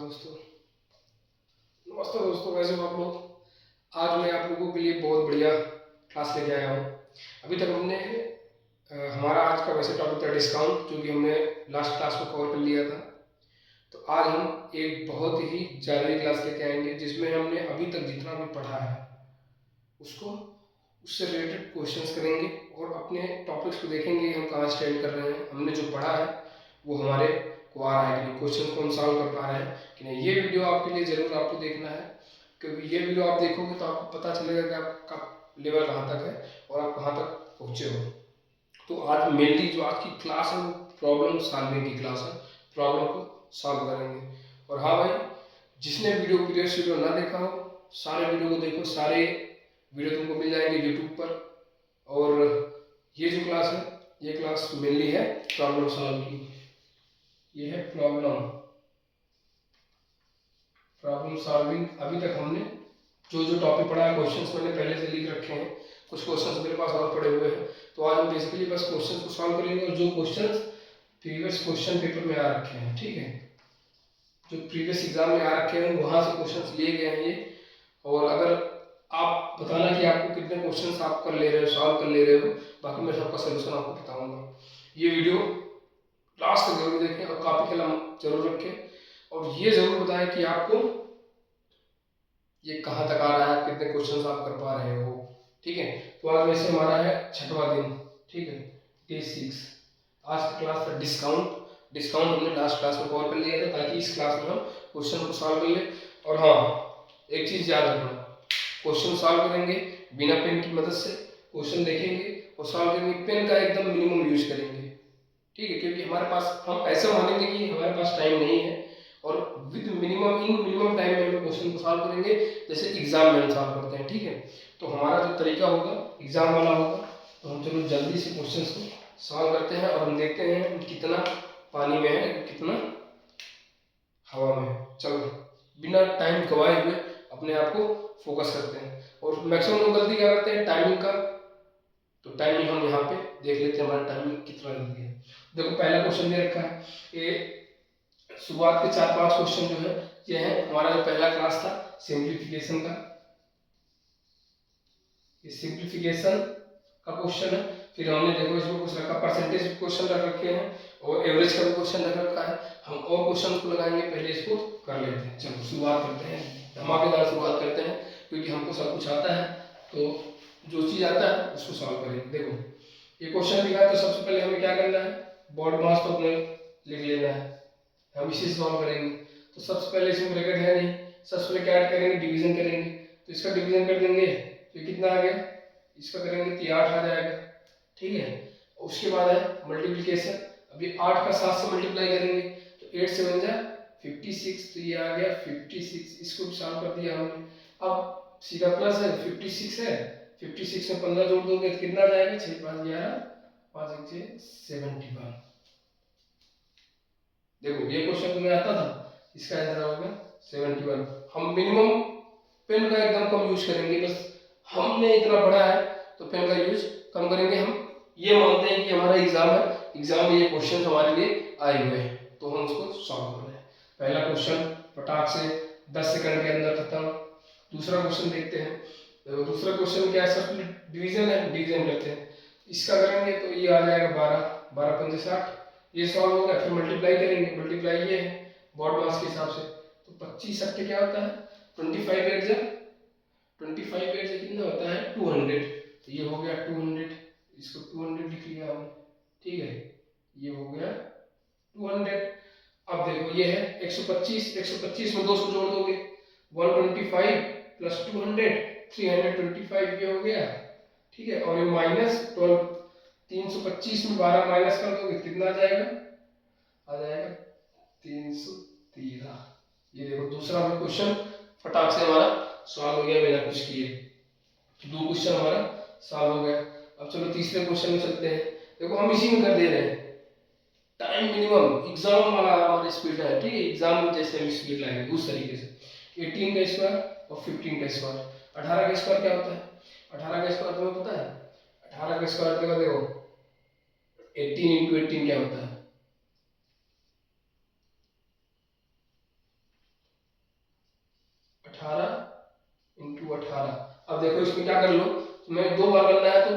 दोस्तों। नमस्ते दोस्तों, कैसे हो आप लोग। आज मैं आप लोगों के लिए बहुत बढ़िया क्लास लेके आया हूँ। अभी तक हमने हमारा आज का वैसे टॉपिक था डिस्काउंट, जो कि हमने लास्ट क्लास में कवर कर लिया था। तो आज हम एक बहुत ही ज़्यादा क्लास लेके आएंगे जिसमें हमने अभी तक जितना भी पढ़ा है उसको उससे रिलेटेड क्वेश्चंस करेंगे और अपने टॉपिक्स को देखेंगे हम कहाँ स्टैंड कर रहे हैं, हमने जो पढ़ा है वो हमारे को आ रहा है कि नहीं, क्वेश्चन को हम सॉल्व कर पा रहे हैं कि नहीं। ये वीडियो आपके लिए ज़रूर आपको देखना है, क्योंकि ये वीडियो आप देखोगे तो आपको पता चलेगा कि आपका लेवल कहाँ तक है और आप कहाँ तक पहुँचे हो। तो आज मेनली जो आज की क्लास है वो प्रॉब्लम सॉल्विंग की क्लास है, प्रॉब्लम को सॉल्व करेंगे। और हाँ भाई, जिसने वीडियो प्रीवियस वीडियो ना देखा हो सारे वीडियो को देखो, सारे वीडियो तुमको मिल जाएंगे यूट्यूब पर। और ये जो क्लास है ये क्लास मेनली है प्रॉब्लम सॉल्व की। ये है प्रॉब्लम सॉल्विंग। अभी तक हमने जो जो टॉपिक पढ़ा है, क्वेश्चंस मैंने पहले से लिख रखे हैं, कुछ क्वेश्चंस मेरे पास और पड़े हुए हैं। तो आज हम बेसिकली बस क्वेश्चंस को सॉल्व करेंगे और जो क्वेश्चंस प्रीवियस क्वेश्चन पेपर में आ रखे हैं, ठीक है, जो प्रीवियस एग्जाम में आ रखे हैं वहां से क्वेश्चंस लिए गए हैं ये। और अगर आप बताना कि आपको कितने क्वेश्चंस आप कर ले रहे हो, सॉल्व कर ले रहे हो, बाकी मैं सबका सोल्यूशन आपको बताऊंगा। ये वीडियो लास्ट तक जरूर देखें और कॉपी कलम जरूर रखें और ये जरूर बताएं कि आपको ये कहाँ तक आ रहा है, कितने क्वेश्चंस आप कर पा रहे हो, ठीक है। तो आज वैसे हमारा है 6वां दिन, ठीक है, डे 6। आज की क्लास था डिस्काउंट। डिस्काउंट हमने लास्ट क्लास में कवर कर लिया था ताकि इस क्लास में हम क्वेश्चन को सॉल्व कर ले। और हाँ, एक चीज याद रखना, क्वेश्चन सॉल्व करेंगे बिना पेन की मदद से, क्वेश्चन देखेंगे और सॉल्व करेंगे, पेन का एकदम मिनिमम यूज करेंगे, ठीक है, क्योंकि हमारे पास हम ऐसा मानेंगे कि हमारे पास टाइम नहीं है और with minimum in minimum time में हम क्वेश्चन को सॉल्व करेंगे जैसे एग्जाम में हम सॉल्व करते हैं, ठीक है। तो हमारा जो तरीका होगा एग्जाम वाला होगा। तो हम चलो जल्दी से क्वेश्चन को सॉल्व करते हैं और हम देखते हैं कितना पानी में है कितना हवा में। चलो बिना टाइम गवाए हुए अपने आप को फोकस करते हैं। और मैक्सिमम लोग गलती क्या करते हैं टाइमिंग का, तो टाइमिंग हम यहाँ पे देख लेते हैं हमारा टाइमिंग कितना जल्दी है। देखो पहला क्वेश्चन दे रखा है, ये शुरुआत के 4-5 क्वेश्चन जो है ये है हमारा जो पहला क्लास था सिंप्लीफिकेशन का, ये सिंप्लीफिकेशन का क्वेश्चन है। फिर हमने देखो इसमें कुछ रखा, परसेंटेज क्वेश्चन रख रखे हैं और एवरेज का भी क्वेश्चन रख रखा है। हम और क्वेश्चन को लगाएंगे, पहले इसको कर लेते हैं। चलो शुरुआत करते हैं, धमाकेदार शुरुआत करते हैं, क्योंकि हमको सब कुछ आता है तो जो चीज आता है उसको सॉल्व करेंगे। देखो ये क्वेश्चन लिखा है तो सबसे पहले हमें क्या करना है, बोर्ड मास तो अपने लिख लेना है, हम इसी से सॉल्व करेंगे। तो सबसे पहले इसमें ब्रैकेट है नहीं, सबसे पहले क्या करेंगे डिवीजन करेंगे। तो इसका डिवीजन कर देंगे तो कितना आ गया, इसका करेंगे तो 8 आ जाएगा, ठीक है। उसके बाद है मल्टीप्लिकेशन, अभी 8 का 7 से मल्टीप्लाई करेंगे तो 8 से बन जाए 56, तो ये आ गया 56। इसको भी सॉल्व कर दिया हमने। अब सीधा प्लस है 56 है, 56 में 15 जोड़ दोगे तो कितना आ जाएगा, 6 5 11 5 1 6 71। देखो ये क्वेश्चन तुम्हें आता था, इसका आंसर होगा 71। हम मिनिमम पेन का एकदम कम यूज करेंगे, बस हमने इतना पढ़ा है तो पेन का यूज कम करेंगे। हम ये मानते हैं कि हमारा एग्जाम है, एग्जाम में ये क्वेश्चन हमारे लिए आए हुए हैं तो हम उसको सॉल्व कर रहे हैं। पहला क्वेश्चन फटाक से 10 सेकंड के अंदर खत्म। दूसरा क्वेश्चन देखते हैं। तो दूसरा क्वेश्चन क्या है, सब डिवीजन है, डिवीजन करते हैं। इसका करेंगे तो ये आ जाएगा 12, 12 पंजे 60, ये सॉल्व हो गया। फिर मल्टीप्लाई करेंगे, मल्टीप्लाई ये है बोर्ड मास के हिसाब से, तो 25 सट्टे क्या होता है 25 एट जा 25 एट से कितना होता है 200, तो ये हो गया 200, इसको 200 लिख लिया हमने, ठीक है, ये हो गया 200। अब देखो ये है 125, 125 में 200 जोड़ दोगे 125 प्लस 200 325, ये हो गया, ठीक है। और ये माइनस 12, 325 में 12 माइनस कर दोगे कितना आ जाएगा, आ जाएगा 313। ये देखो दूसरा भी क्वेश्चन फटाक से हमारा सॉल्व हो गया बिना कुछ किए, दो क्वेश्चन हमारा सॉल्व हो गया। अब चलो तीसरे क्वेश्चन में चलते हैं। देखो हम इसी में कर दे रहे हैं, टाइम मिनिमम एग्जाम वाला हमारा स्पीड है, ठीक है, एग्जाम में जैसे हम स्पीड लाएंगे उस तरीके से। 18 का स्क्वायर और 15 का स्क्वायर, 18 का स्क्वायर क्या होता है, 18 का स्क्वायर तुम्हें पता है, 18 का स्क्वायर देखो 18 इंटू 18 क्या होता है, 18 इंटू 18। अब देखो इसमें क्या कर लो, तुम्हें 2 बार करना है, तो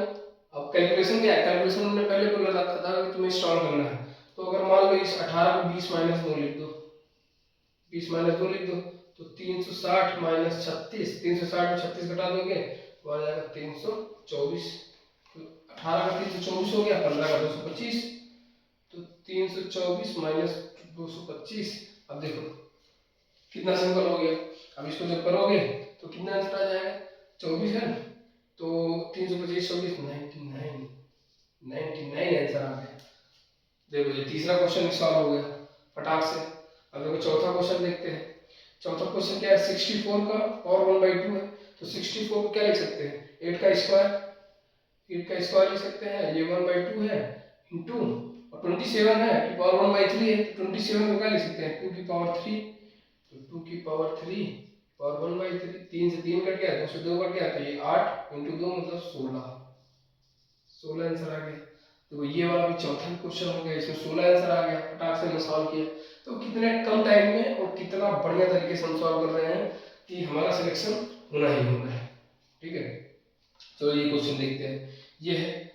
अब कैलकुलेशन क्या है, कैलकुलेशन हमने पहले बोला था कि तुम्हें सॉल्व करना है। तो अगर मान लो इस 18 को 20 माइनस 2 लिख दो, 20 माइनस 2 लिख दो, तो 360 माइनस 36, 360 में 36 घटा दोगे तो आ जाएगा 324। तो 18 का 324 हो गया, 15 का 225, तो 324 माइनस 225। अब देखो कितना सिंपल हो गया। अब इसको जब करोगे तो कितना आंसर आ जाएगा, 24 है, तो 325 24 99, 99 आंसर आ गया। देखो ये तीसरा क्वेश्चन भी सॉल्व हो गया फटाक से। अब देखो चौथा क्वेश्चन देखते हैं। चौथा क्वेश्चन क्या है, 64 का पावर 1/2 है, तो 64 को क्या लिख सकते हैं, 8 का स्क्वायर, 8 का स्क्वायर लिख सकते हैं, ये 1/2 है इंटू, और 27 है कि पावर 1/3 है, तो 27 को क्या लिख सकते हैं, 2 की पावर 3, तो 2 की पावर 3 पावर 1/3, 3 से 3 कट गया, 2 से 2 कट गया, तो ये 8 इंटू 2 मतलब 16 आंसर आ गया। तो ये वाला भी चौथा क्वेश्चन हो गया, इसमें 16 आंसर आ गया, फटाक से हमने सॉल्व किया। तो कितने कम टाइम में और कितना बढ़िया तरीके से हम सॉल्व कर रहे हैं कि हमारा सिलेक्शन होना ही होना है। ठीक है, चलो ये क्वेश्चन देखते हैं। ये है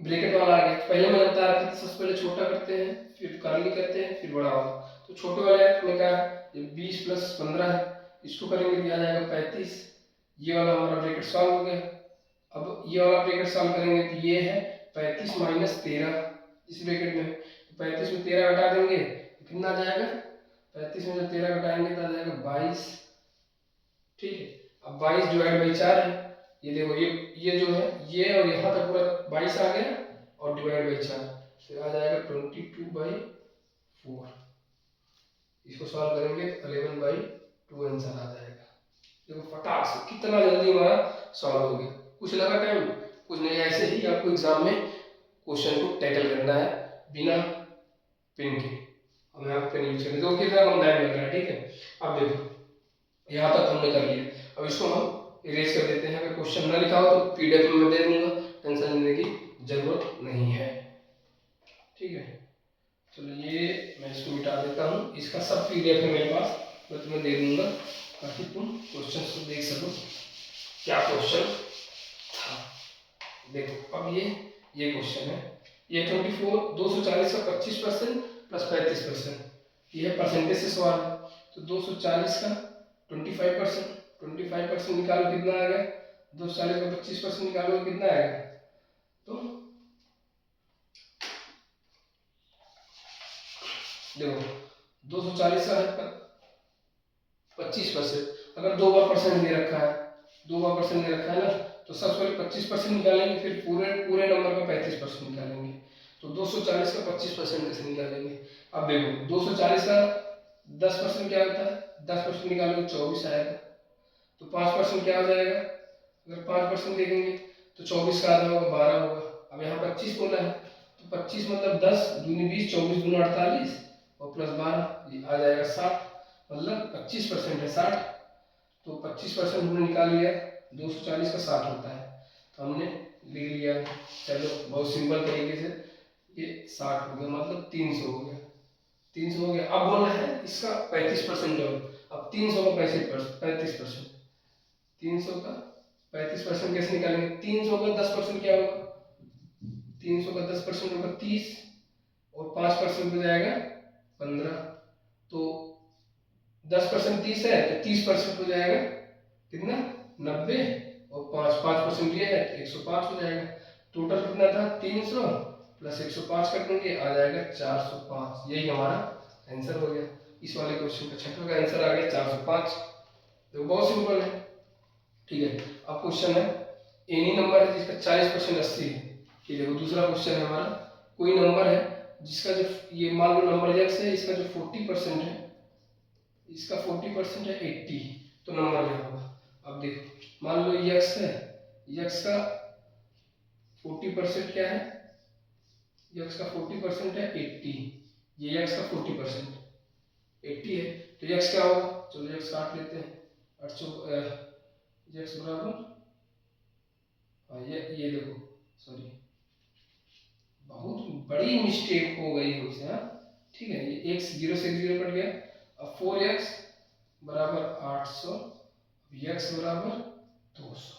ब्रैकेट वाला आ गया, पहले मैंने बता रखा था सबसे पहले छोटा करते हैं, फिर कर्ली करते हैं, फिर बड़ा वाला। तो छोटे वाले में क्या है, ये 20 प्लस 15 है, इसको करेंगे तो आ जाएगा 35। ये वाला हमारा ब्रैकेट सॉल्व हो गया। अब ये वाला ब्रैकेट सॉल्व करेंगे तो ये है 35 माइनस 13 इस ब्रैकेट में, तो 35 में 13 घटा देंगे तो कितना आ जाएगा, 35 में जब 13 घटाएंगे तो आ जाएगा 22। ठीक है, अब 22 डिवाइड बाई 4 है, ये देखो ये जो है ये और यहाँ तक पूरा 22 आ गया और डिवाइड बाई 4, फिर आ जाएगा 22/4। इसको सॉल्व करेंगे तो 11/2 आंसर आ जाएगा। देखो फटाक से कितना जल्दी हमारा सॉल्व हो गया, कुछ लगा टाइम, कुछ नहीं, ऐसे ही आपको एग्जाम में क्वेश्चन को टैकल करना है बिना पेन के। हमें यहाँ पेन यूज करें तो कितना कम टाइम लग रहा है। ठीक है, अब देखो यहाँ तक हमने कर लिया, अब इसको हम इरेज कर देते हैं। अगर क्वेश्चन ना लिखा हो तो पीडीएफ में मैं दे दूंगा, टेंशन लेने की जरूरत नहीं है। ठीक है, चलो ये मैं इसको मिटा देता हूँ, इसका सब पीडीएफ है मेरे पास, मैं तुम्हें दे दूंगा ताकि तुम क्वेश्चन को देख सको क्या क्वेश्चन था। देखो अब ये क्वेश्चन है, ये 240 का 25% प्लस 35%, ये परसेंटेज से सवाल है। तो 240 का 25% निकालो कितना आएगा, 240 का 25% निकालो कितना आएगा, तो देखो 240 का है 25%, अगर 2 बार परसेंट दे रखा है, 2 बार परसेंट दे रखा है ना, तो सबसे पहले 25% निकालेंगे, फिर पूरे नंबर का 35% निकालेंगे। तो 240 का 25% कैसे निकालेंगे, अब देखो 240 का 10% क्या होता है, 10% निकालोगे 24 आएगा, तो 5% क्या हो जाएगा, अगर 5% देखेंगे तो 24 का आधा होगा 12 होगा। अब यहाँ 25 बोला है, तो 25 मतलब 10 दूनी 20, 24 दूना 48 और प्लस 12 आ जाएगा 60, मतलब 25% है 60। तो 25% हमने निकाल लिया, 240 का 60 होता है, तो हमने लिख लिया। चलो बहुत सिंपल तरीके से ये 60 हो गया, मतलब 300 हो गया, 300 हो गया। अब बोलना है इसका 35% जोड़ो, अब 300 का 35%, 300 का 35% कैसे निकालेंगे, 300 का 10% क्या होगा, 300 का 10% होगा 30 और 5% हो जाएगा 15, तो 10% 30 है तो 30% हो जाएगा कितना 90 और 5% ये है तो 105 हो जाएगा। टोटल कितना था 300 प्लस 105 कर देंगे आ जाएगा 405, यही हमारा आंसर हो गया। इस वाले क्वेश्चन का छठा का आंसर आ गया 405। तो बहुत सिंपल है। ठीक है, अब क्वेश्चन है एनी नंबर है जिसका 40% 80 है। ठीक है, वो दूसरा क्वेश्चन है हमारा, कोई नंबर है जिसका जो ये मान लो नंबर x है, इसका जो 40% है, इसका 40% है 80, तो नंबर क्या होगा। अब देखो मान लो x है, x का 40% क्या है, x का 40% है 80, ये x का 40% 80 है, तो x क्या होगा, चलो x काट लेते हैं, 800 x बराबर, हाँ ये देखो सॉरी बहुत बड़ी मिस्टेक हो गई हमसे, हाँ ठीक है, ये x 0 से 0 कट गया, अब 4x बराबर 800 x बराबर 200।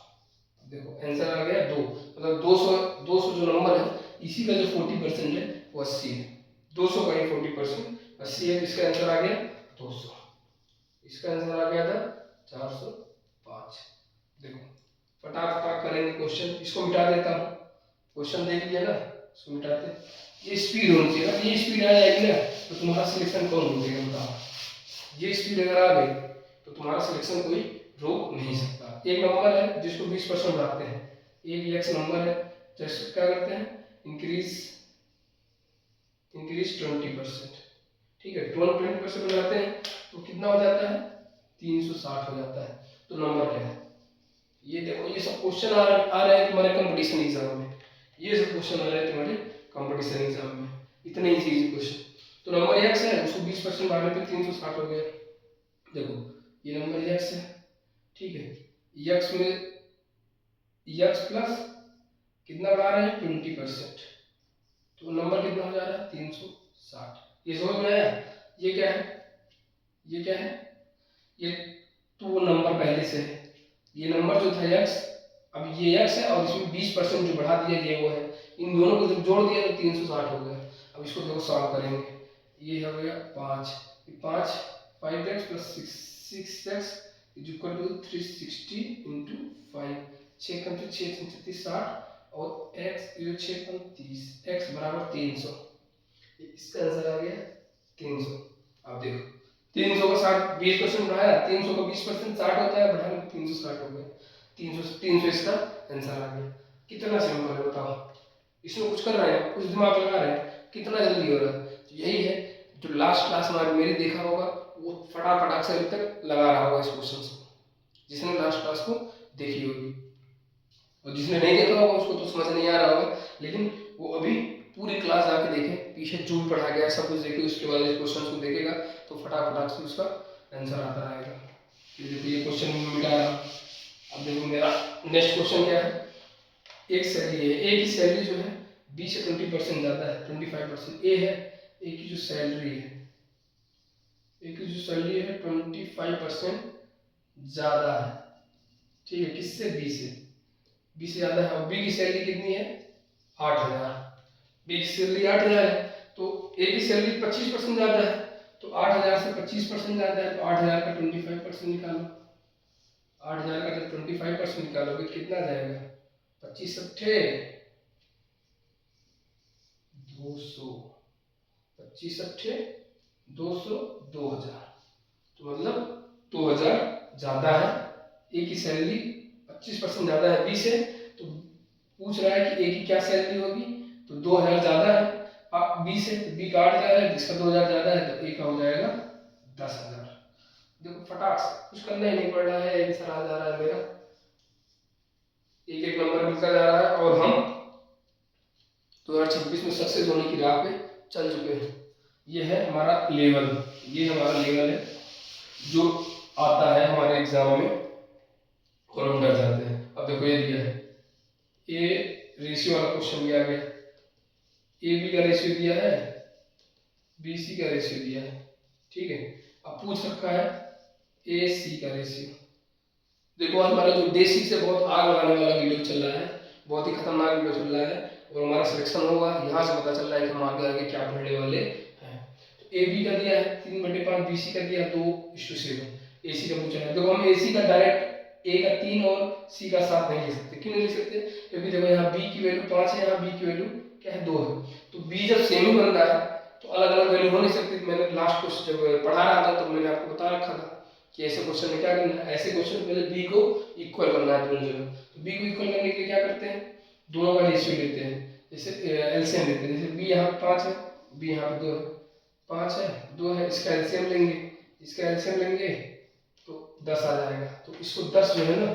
देखो आंसर आ गया 2, मतलब 200 जो नंबर है इसी का जो 40% है वो 80 है। 200 का ही 40% 80 है, इसका आंसर आ गया 200। इसका आंसर आ गया था 405। देखो फटाफट करेंगे क्वेश्चन, इसको मिटा देता हूँ। क्वेश्चन देख लिया ना, इसको मिटाते हैं। ये स्पीड होनी चाहिए, अगर ये स्पीड आ जाएगी ना तो तुम्हारा सिलेक्शन कौन रोकेगा बताओ। ये स्पीड अगर आ गई तो तुम्हारा सिलेक्शन कोई रोक नहीं सकता। एक नंबर है जिसको 20% बढ़ाते हैं, एक एक्स नंबर है जैसे क्या करते हैं इंक्रीज 20%। ठीक है, 20% बढ़ाते हैं तो कितना हो जाता है 360 हो जाता है। तो नंबर क्या है ये देखो, ये सब क्वेश्चन आ रहे हैं तुम्हारे कंपटीशन एग्जाम में, ये सब क्वेश्चन आ रहे हैं तुम्हारे कंपटीशन एग्जाम में, इतने ही इजी क्वेश्चन। तो नंबर x है उसको 20% बढ़ाने पे 360 हो गया। देखो ये नंबर x है, ठीक है, x में x प्लस कितना बढ़ा रहे हैं 20%, तो नंबर कितना हो जा रहा है 360। ये समझ में आया। ये क्या है, ये क्या है, ये तो वो नंबर पहले से है, ये नंबर जो था x, अब ये x है और इसमें 20% जो बढ़ा दिया ये वो है, इन दोनों को जब जोड़ दिया तो 360 हो गया। अब इसको देखो सॉल्व करेंगे, ये हो गया 5, 5x plus 6x is equal to 360 into 5, 6 कम से 6 36 60 और x ये 6 कम 30, x बराबर 300। इसका आंसर आ गया 300। अब देखो 300 का 60 20% बढ़ाया, 300 का 20% 60 होता है, बढ़ाया 360 हो गया, 300 इसका आंसर आ गया। कितना सिंपल है बताओ, इसमें कुछ कर रहे हैं, कुछ दिमाग लगा रहे हैं, कितना जल्दी हो रहा है। तो यही है जो लास्ट क्लास में मेरी देखा होगा वो फटाफट से अभी तक लगा रहा होगा इस क्वेश्चन को, जिसने लास्ट क्लास को देखी होगी, और जिसने नहीं देखा होगा उसको तो समझ नहीं आ रहा होगा, लेकिन वो अभी पूरी क्लास जाके देखे, पीछे जो भी पढ़ा गया सब कुछ देखे, उसके बाद इस क्वेश्चन को देखेगा तो फटाफट से उसका आंसर आता रहेगा। देखो ये क्वेश्चन मिटाया। अब देखो मेरा नेक्स्ट क्वेश्चन क्या है, एक सैलरी है, ए की सैलरी जो है 20 से 20% ज़्यादा है, 25%। ए है, ए की जो सैलरी है, ए की जो सैलरी है 25% ज़्यादा है, ठीक है, किससे 20 से, 20 से ज़्यादा है। और बी की सैलरी कितनी है 8000, बी की सैलरी 8000 है, तो ए की सैलरी 25% ज़्यादा है, तो 8000 से 25% ज़्यादा है, तो 8000 का 25% निकालो। 8000 का जब 25% निकालोगे कितना जाएगा 25 सट्ठे 200, 25 सट्ठे 200, 2000, तो मतलब 2000 ज़्यादा है। ए की सैलरी 25% ज़्यादा है बी से, तो पूछ रहा है कि ए की क्या सैलरी होगी, तो 2000 ज़्यादा है बी से, तो बी का 8000 है, जिसका 2000 ज़्यादा है तो ए का हो जाएगा 10000। देखो फटाक से कुछ करना ही नहीं पड़ रहा है, आंसर आ जा रहा है मेरा, एक एक नंबर मिलता जा रहा है और हम 2026 में सक्सेस होने की राह पे चल चुके हैं। ये है हमारा लेवल, ये हमारा लेवल है जो आता है हमारे एग्जाम में और हम डर जाते हैं। अब देखो ये दिया है, ए रेशियो वाला क्वेश्चन दिया गया, ए बी का रेशियो दिया है, बी सी का रेशियो दिया है, ठीक है। अब पूछ रखा है ए सी का रेशियो। देखो हमारा जो बेसिक से बहुत आग लगाने वाला वीडियो चल रहा है, बहुत ही खतरनाक वीडियो चल रहा है, और हमारा सिलेक्शन होगा यहाँ से पता चल रहा है कि हम आगे आगे क्या पढ़ने वाले हैं। तो ए बी का दिया है 3/5, बी सी का दिया 2:7, ए सी का पूछा है। देखो हम ए सी का डायरेक्ट ए का 3 और सी का 7 नहीं ले सकते, क्यों नहीं ले सकते, क्योंकि देखो यहाँ बी की वैल्यू 5 है, यहाँ बी की वैल्यू क्या है 2 है, तो बी जब सेम ही बन रहा है तो अलग अलग वैल्यू हो नहीं सकती। मैंने लास्ट क्वेश्चन जब पढ़ा रहा था तो मैंने आपको बता रखा था कि ऐसे क्वेश्चन में क्या करना है, ऐसे क्वेश्चन पहले बी को इक्वल करना है दोनों जगह। तो बी को इक्वल करने के लिए क्या करते हैं, दोनों का रेशियो लेते हैं, जैसे एलसीएम लेते हैं, जैसे बी यहाँ पे 5 है, बी यहाँ पे 2 है, 5 है 2 है, इसका एलसीएम लेंगे, इसका एलसीएम लेंगे तो 10 आ जाएगा। तो इसको 10 जो है ना,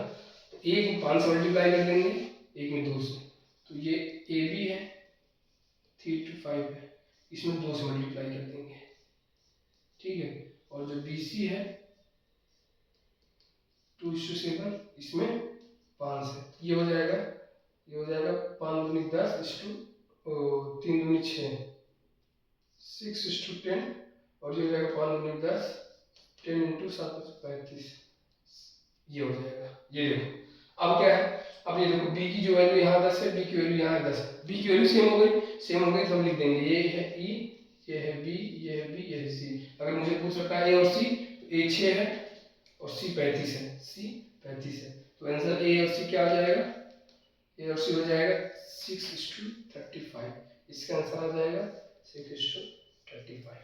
तो एक में 5 से मल्टीप्लाई कर देंगे, एक में 2 से, तो ये ए बी है 3 to 5 है, इसमें 2 से मल्टीप्लाई कर देंगे, ठीक है। और जो बी सी है 2:7, इसमें 5 है, ये हो जाएगा, ये हो जाएगा 5 दूनी 10 3 दूनी 6, 6:10, और ये हो जाएगा 5 दूनी 10, 10 × 7 35, ये हो जाएगा। ये देखो अब क्या है, अब ये देखो b की जो वैल्यू यहाँ 10 है, b की वैल्यू यहाँ 10 है, b की वैल्यू सेम हो गई, सेम हो गई तो हम लिख देंगे ये है e, ये है b, ये है b, ये है c। अगर मुझे पूछ रखा है a और c, तो a 6 है और c 35 है, c 35 है, तो आंसर a और c क्या आ जाएगा, a और c हो जाएगा 6:35। इसका आंसर आ जाएगा 6:35।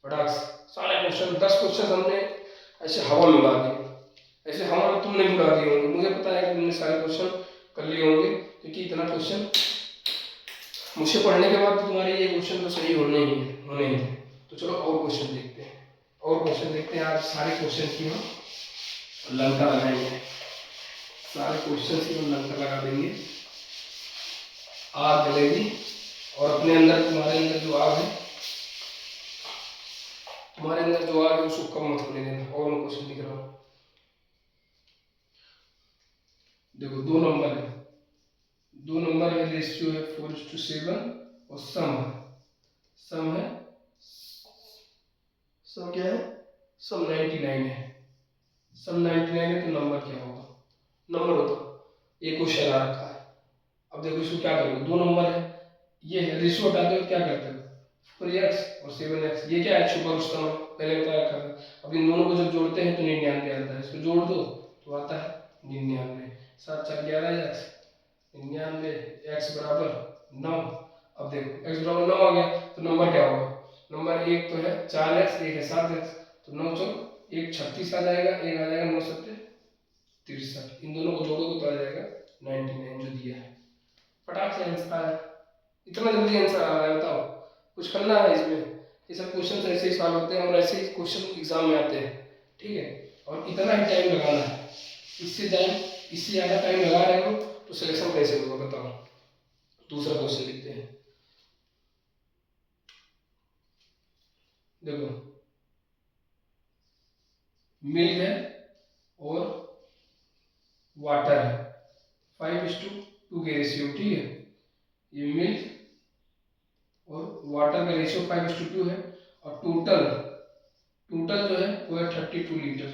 फटाक से सारे क्वेश्चन 10 क्वेश्चन हमने ऐसे हवा में उड़ा दिए, ऐसे हवा में तुमने भी उड़ा दिए होंगे, मुझे पता है कि तुमने सारे क्वेश्चन कर लिए होंगे, क्योंकि इतना क्वेश्चन मुझसे पढ़ने के बाद तो तुम्हारे ये क्वेश्चन तो सही होने ही थे। तो चलो और क्वेश्चन देखते हैं, और क्वेश्चन देखते हैं। आज सारे क्वेश्चन की हम लंका लगाएंगे, सारे क्वेश्चन की हम लंका लगा देंगे, आग जलेगी। और अपने अंदर, तुम्हारे अंदर जो आग है, तुम्हारे अंदर जो आग है उसको कम मत होने देना। और मैं क्वेश्चन लिख रहा हूँ, देखो 2 नंबर है, 2 नंबर है, रेशियो है 4:7 और सम है सम क्या है, सम 99 है, सम 99 है, तो नंबर क्या होगा, नंबर होता एक क्वेश्चन आ रखा है। अब देखो इसको क्या करोगे, 2 नंबर है, ये है रेशियो हटाते हो क्या करते हो, 4x और 7x, ये क्या है छुपा रुस्तम, पहले बता रखा था। अब इन दोनों को जब जोड़ते हैं तो 99 आता है, इसको जोड़ दो तो आता है 99, 7 4 11 x 99, x बराबर 9। अब देखो x बराबर 9 आ गया तो नंबर क्या होगा, नंबर एक तो है 4x, एक है 7x, तो 9 चलो 1 36 आ जाएगा, एक आ जाएगा 9 7 63, इन दोनों को जोड़ोगे तो आ जाएगा 99 जो दिया है। फटाक से आंसर आया, इतना जल्दी आंसर आ रहा है, बताओ कुछ करना है इसमें। ये सब क्वेश्चन ऐसे ही सॉल्व होते हैं और ऐसे ही क्वेश्चन एग्जाम में आते हैं, ठीक है। और इतना ही टाइम लगाना है, इससे ज़्यादा टाइम लगा रहे हो तो सिलेक्शन कैसे होगा बताओ। दूसरा क्वेश्चन लिखते हैं, देखो मिल्क है और वाटर है, 5:2 के रेशियो, ठीक है। ये मिल्क और वाटर का रेशियो 5:2 है, और टोटल जो है वो है 32 लीटर।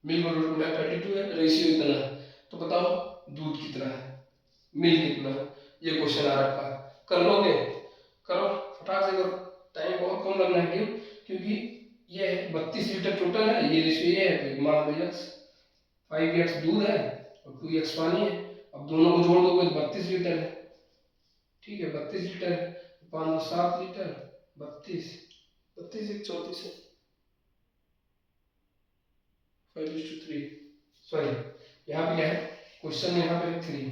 मिल्क और वाटर में 32 है, रेशियो इतना है, तो बताओ दूध कितना है, मिल्क कितना है। ये क्वेश्चन आ रखा है, कर लोगे, करो फटाक से करो, टाइम बहुत कम लगना है, क्यों, क्योंकि ये 32 लीटर टोटल है, ये रेशियो ये है, तो मान लो x 5x दूध है और 2x पानी है। अब दोनों को जोड़ दोगे तो 32 लीटर है, ठीक है, 32 लीटर है, 5 7 लीटर, 32 32 एक 34 है, 5:3, सॉरी यहाँ पे क्या है क्वेश्चन में, यहाँ पे 3,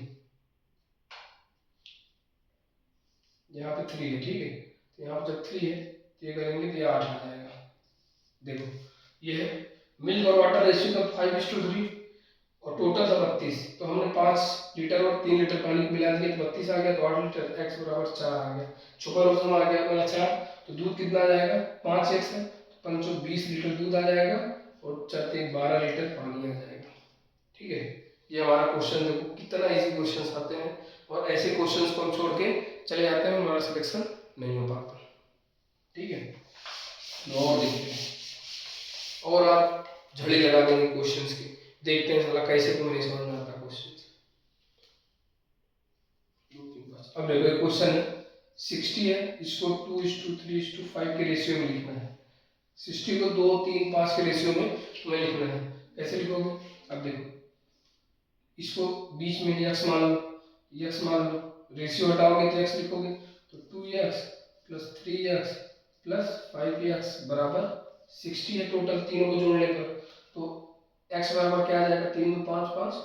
यहाँ पे 3 है, ठीक है। तो यहाँ पे जब 3 है तो ये करेंगे तो ये 8 आ जाएगा। देखो ये है मिल्क और वाटर रेशियो का 5:3 और टोटल था 32, तो हमने 5 लीटर और 3 लीटर पानी को मिला दिया तो 32 आ गया, तो 8 लीटर, x बराबर 4 आ गया, छुपा रुस्तम आ गया अपना 4, तो दूध कितना आ जाएगा, 5x है तो 5 20 लीटर दूध आ जाएगा और 4 12 लीटर पानी आ जाएगा, ठीक है। ये हमारा क्वेश्चन, देखो कितना इजी क्वेश्चन आते हैं, और ऐसे क्वेश्चन को हम छोड़ के चले जाते हैं, हमारा सिलेक्शन नहीं हो पाता, ठीक है। और देखते हैं, और आप झड़ी लगा देंगे क्वेश्चंस की, देखते हैं साला कैसे तुम्हें नहीं समझ में आता क्वेश्चन। अब देखो क्वेश्चन है 60 है, इसको 2:3:5 के रेशियो में लिखना है, 60 को 2 3 5 के रेशियो में तुम्हें लिखना है, कैसे लिखोगे। अब देखो इसको बीच में x मान लो, x मान लो, रेशियो हटाओगे तो x लिखोगे, तो 2x + 3x + 5x बराबर 60 है टोटल, तीनों को जोड़ने पर, तो x बराबर क्या आ जाएगा, 3 2 5 5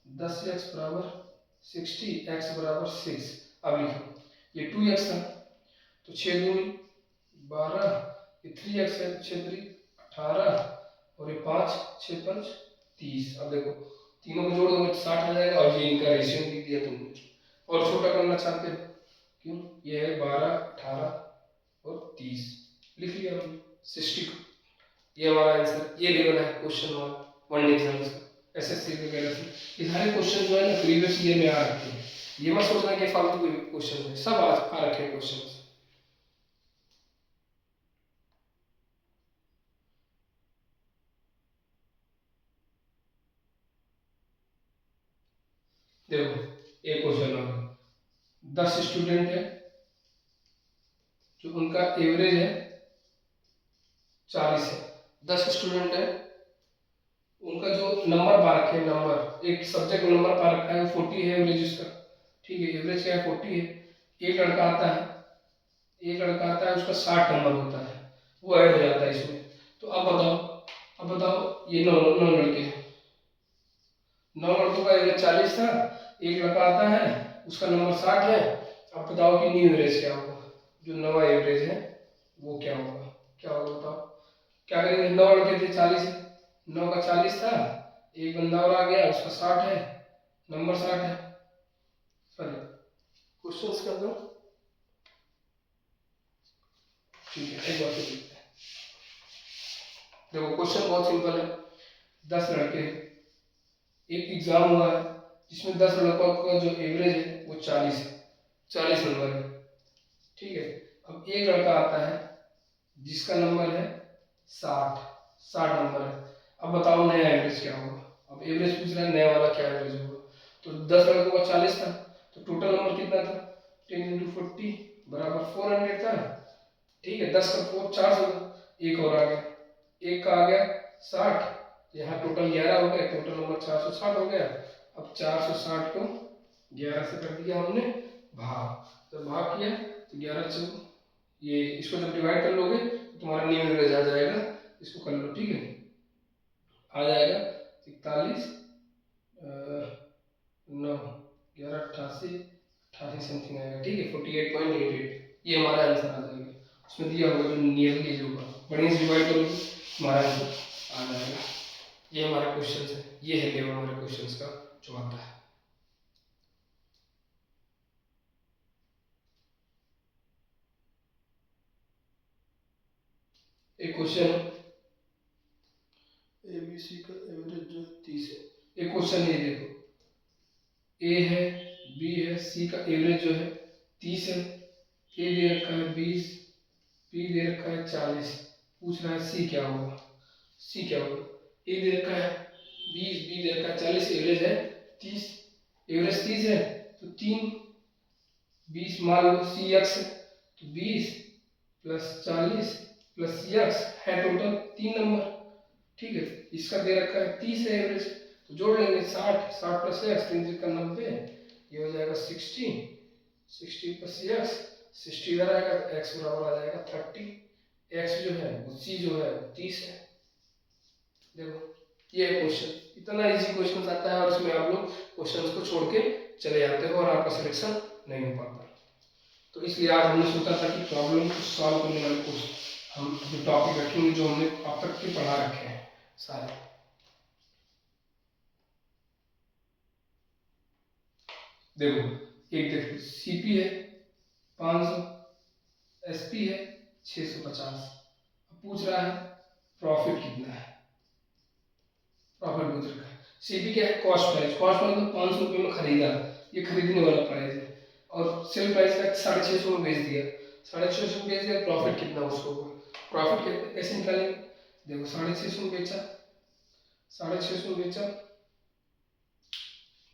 10x बराबर 60, x बराबर 6। अब लिखो ये 2x था तो 6 दूनी 12, ये 3x है 6 3 18 और ये 5 6 5 30। अब देखो तीनों को जोड़ दोगे तो 60 आ जाएगा, और ये इनका रेशियो लिख दिया तुमने, और छोटा करना चाहते हो, क्यों, ये है 12 18 और 30, लिख लिया हमने 60। ये हमारा आंसर, ये लेवल है क्वेश्चन वन डे एग्जाम्स का, एसएससी वगैरह से ये सारे क्वेश्चन जो है ना प्रीवियस ईयर में आ रखे हैं, ये मत सोचना कि फालतू के क्वेश्चन है, सब आ रखे हैं क्वेश्चन। देखो एक क्वेश्चन और 10 स्टूडेंट है, जो उनका एवरेज है 40 है। 10 स्टूडेंट है, उनका जो नंबर पा रखे हैं, नंबर एक सब्जेक्ट में नंबर पा रखा है 40 है एवरेज उसका, ठीक है, एवरेज क्या है 40 है। एक लड़का आता है, एक लड़का आता है उसका 60 नंबर होता है, वो ऐड हो जाता है इसमें। तो अब बताओ ये नौ नौ लड़के हैं, 9 लड़कों का एवरेज 40 था, एक लड़का आता है उसका नंबर 60 है। अब बताओ कि न्यू एवरेज क्या होगा, जो नवा एवरेज है वो क्या होगा, क्या होगा बताओ। क्या करेंगे, 9 लड़के थे 40 है, 9 का 40 था, एक बंदा और आ गया उसका 60 है, नंबर 60 है। सॉरी, क्वेश्चंस कर दो, ठीक है एक बार फिर देखते हैं। देखो क्वेश्चन बहुत सिंपल है, 10 लड़के हैं, एक एग्जाम हुआ है जिसमें 10 लड़कों का जो एवरेज है वो 40 है, 40 नंबर है, ठीक है। अब एक लड़का आता है जिसका नंबर है 60, 60 नंबर है। अब बताओ नया एवरेज क्या होगा। अब एवरेज पूछ रहा है, नया वाला क्या एवरेज होगा। तो 10 लड़कों का 40 था, तो टोटल नंबर कितना था, 10 इंटू 40 बराबर 400 था, ठीक है। 10 का 4 400 था, एक और आ गया, एक का आ गया 60, यहाँ टोटल 11 हो गया, टोटल नंबर 460 हो गया। अब 460 को 11 से कर दिया हमने भाग, जब भाग किया तो 11 से ये इसको जब डिवाइड कर लोगे तो तुम्हारा न्यू एवरेज आ जाएगा, इसको कर लो, ठीक है। आ जाएगा 41 9 11 88 88 समथिंग आएगा, ठीक है, 48.88 ये हमारा आंसर आ जाएगा। उसमें दिया होगा जो नियरली जो होगा, बढ़िया से डिवाइड करोगे हमारा आंसर आ जाएगा। ये हमारा क्वेश्चन है, ये है लेवल हमारे क्वेश्चंस का जो आता है। एक क्वेश्चन है, एबीसी का एवरेज जो 30 है। एक क्वेश्चन है, देखो ए है, बी है, सी का एवरेज जो है 30 है, ए दे रखा है 20, बी दे रखा है 40, पूछ रहा है सी क्या होगा, सी क्या होगा। ए दे रखा है 20, बी दे रखा है 40, एवरेज है 30, एवरेज 30 है तो 3 20 मान लो सी एक्स है, तो 20 प्लस 40 प्लस सी एक्स है टोटल 3 नंबर, ठीक है। इसका दे रखा है 30 है एवरेज, तो जोड़ लेंगे 60, 60 प्लस एक्स 3 का 90, ये हो जाएगा 60, 60 प्लस एक्स 60 इधर आएगा तो एक्स बराबर आ जाएगा 30, एक्स जो है वो सी जो है 30 है। देखो ये क्वेश्चन इतना इजी क्वेश्चन आता है और इसमें आप लोग क्वेश्चन को छोड़ के चले जाते हो और आपका सिलेक्शन नहीं हो पाता। तो इसलिए आज हमने सोचा था कि प्रॉब्लम को सॉल्व करने वाले कुछ हम जो टॉपिक रखेंगे जो हमने अब तक के पढ़ा रखे हैं सारे। देखो एक देखो सीपी है 500, एसपी है 650, अब पूछ रहा है प्रॉफिट कितना है, प्रॉफिट पूछ रखा है। सीपी क्या है, कॉस्ट प्राइस, कॉस्ट प्राइस मतलब 500 रुपये में खरीदा, ये खरीदने वाला प्राइस है, और सेल प्राइस का 650 में बेच दिया, 650 में बेच दिया, प्रॉफिट कितना उसको होगा, प्रॉफिट कितना कैसे निकालेंगे। देखो 650 में बेचा, 650 में बेचा,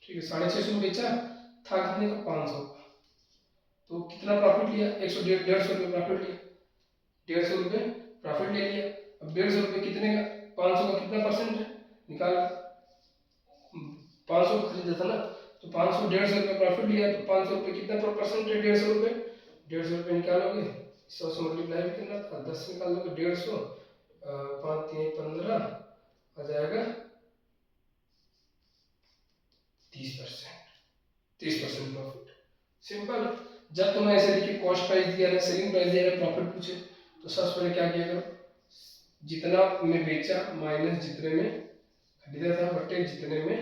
ठीक है, 650 में बेचा था कितने का 500 का, तो कितना प्रॉफिट लिया, 150 रुपये प्रॉफिट लिया, 150 रुपये प्रॉफिट ले लिया। अब 150 रुपये कितने का, 500 का कितना परसेंट है निकाल, 500 का खरीदा था ना, तो 500 150 रुपये प्रॉफिट लिया, तो 500 रुपये कितना परसेंट है, 150 रुपये, 150 रुपये निकालोगे 100 से मल्टीप्लाई भी करना था, 10 निकाल लोगे 150, 5 3 15 आ जाएगा 30%, 30% प्रॉफिट। सिंपल। जब तुम्हें ऐसे देखिए कॉस्ट प्राइस दिया है, सेलिंग प्राइस दिया है, प्रॉफिट पूछे तो सबसे पहले क्या किया करो, जितना में बेचा माइनस जितने में खरीदा था बटे जितने में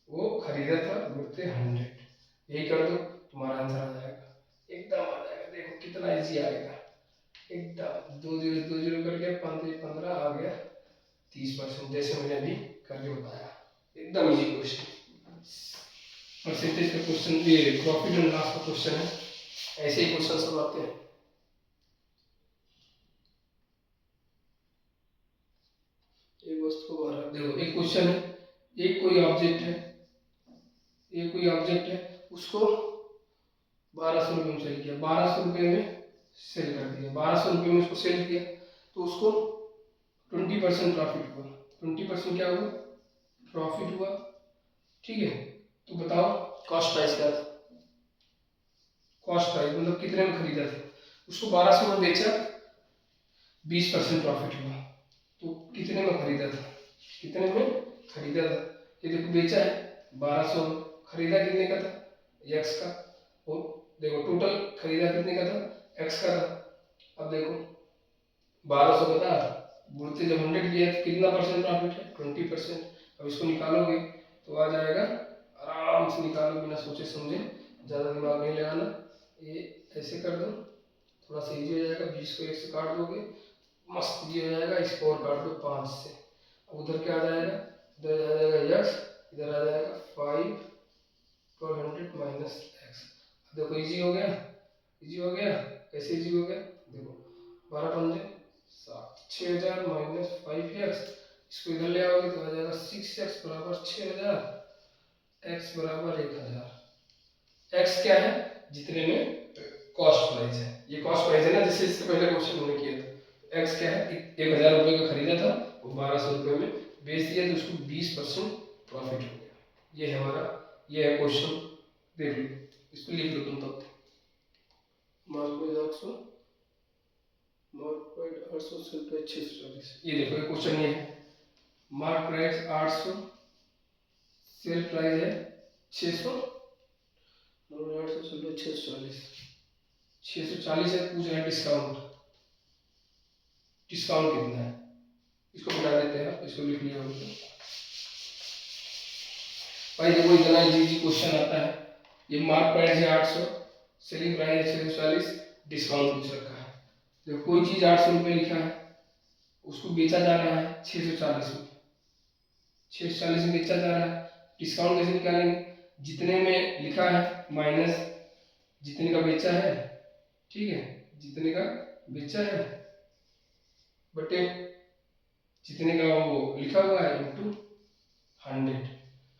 वो खरीदा था बटे 100, यही कर दो तुम्हारा आंसर आ जाएगा, एकदम आ जाएगा। देखो कितना इजी आएगा, एकदम 2 0 करके 5 15 आ गया 30%, जैसे मैंने अभी करके बताया, एकदम इजी क्वेश्चन। परसेंटेज का क्वेश्चन, ये प्रॉफिट एंड लॉस का क्वेश्चन है, ऐसे ही क्वेश्चन सब आते हैं। एक वस्तु को बाहर देखो, एक क्वेश्चन है, एक कोई ऑब्जेक्ट है ये कोई ऑब्जेक्ट है, उसको 1200 रुपये में सेल किया, 1200 रुपये में सेल कर दिया, 1200 रुपये में उसको सेल किया, तो उसको 20% प्रॉफिट हुआ। 20% क्या हुआ? प्रॉफिट हुआ। ठीक है, तो बताओ कॉस्ट प्राइस क्या था? कॉस्ट प्राइस मतलब कितने में खरीदा था? उसको 1200 में बेचा, 20% प्रॉफिट हुआ, तो कितने में खरीदा था? कितने में खरीदा था? ये देखो बेचा है 1200 में, खरीदा कितने का था? x का। और देखो टोटल खरीदा कितने का था? x का था। अब देखो 1200 का था, गुणते जब 100 किया तो कितना परसेंट प्रॉफिट है? 20%। अब इसको निकालोगे तो आ जाएगा, आराम से निकालो बिना सोचे समझे, ज़्यादा दिमाग नहीं लगाना। ये ऐसे कर दो, थोड़ा सा इजी हो जाएगा, 20 को 1 से काट दोगे, मस्त इजी हो जाएगा। इसको और काट दो 5 से, अब उधर क्या आ जाएगा? इधर आ जाएगा x, इधर आ जाएगा 5 पर 100 माइनस x। देखो इजी हो गया, इजी हो गया। कैसे इजी हो गया? देखो 12 पंजे 7, 6000 माइनस 5x, इसको इधर ले आओगे तो आ जाएगा 6x बराबर 6000, x बराबर 1000। x क्या है? जितने में कॉस्ट प्राइस है, ये कॉस्ट प्राइस है ना, जैसे इससे पहले क्वेश्चन हमने किया था। x क्या है? 1000 रुपये का खरीदा था, वो 1200 रुपये में बेच दिया, तो उसको 20% प्रॉफिट हो गया। ये है हमारा, ये है क्वेश्चन। देख लो, इसको लिख लो तुम तब। मार्क 800, मार्क 800 से 640। ये देखो ये क्वेश्चन ये है, मार्क प्राइस 800, सेल प्राइस है 600, 800 से 640, 640 है, पूछ रहा है डिस्काउंट, डिस्काउंट कितना है? इसको बता देते हैं, इसको लिख लिया हमने। भाई देखो इतना इजी क्वेश्चन आता है। ये मार्क प्राइस है 800, सेलिंग प्राइस है 640, डिस्काउंट पूछ रखा है। देखो कोई चीज 800 रुपये लिखा है, उसको बेचा जा रहा है 640 में, 640 में बेचा जा रहा है। डिस्काउंट कैसे निकालेंगे? जितने में लिखा है माइनस जितने का बेचा है, ठीक है, जितने का बेचा है बटे जितने का वो लिखा हुआ है इंटू 100।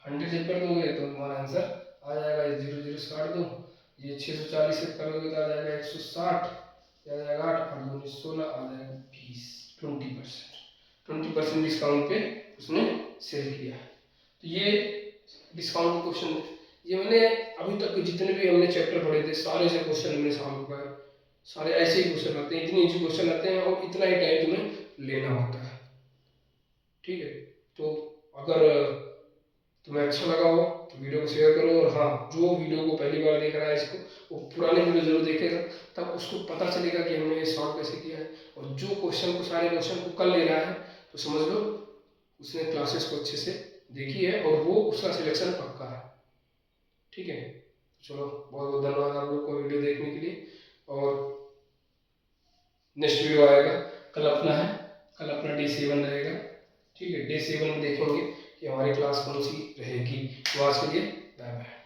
100 जब कर दोगे तो तुम्हारा आंसर आ जाएगा। 0 0 से काट दो, ये 640 से करोगे तो आ जाएगा 160, आ जाएगा 8 और 2 16, आ जाएगा 20, 20% डिस्काउंट पे उसने सेल किया है। तो ये डिस्काउंट क्वेश्चन, ये मैंने अभी तक जितने भी हमने चैप्टर पढ़े थे सारे से क्वेश्चन हमने सॉल्व किया, सारे ऐसे ही क्वेश्चन आते हैं, इतने इजी क्वेश्चन आते हैं और इतना ही टाइम तुम्हें लेना होता है। ठीक है, तो अगर तुम्हें अच्छा लगा हो तो वीडियो को शेयर करो, और हाँ, जो वीडियो को पहली बार देख रहा है इसको वो पुराने वीडियो जरूर देखेगा, तब उसको पता चलेगा कि हमने ये सॉल्व कैसे किया है। और जो क्वेश्चन को सारे क्वेश्चन को कर ले रहा है तो समझ लो उसने क्लासेस को अच्छे से देखी है और वो उसका सिलेक्शन पक्का है। ठीक है, चलो बहुत बहुत धन्यवाद आप लोग को वीडियो देखने के लिए। और नेक्स्ट वीडियो आएगा, कल अपना है, कल अपना डे 7 रहेगा। ठीक है, डे 7 में देखेंगे कि हमारी क्लास कौन सी रहेगी। तो आज के लिए बाय बाय।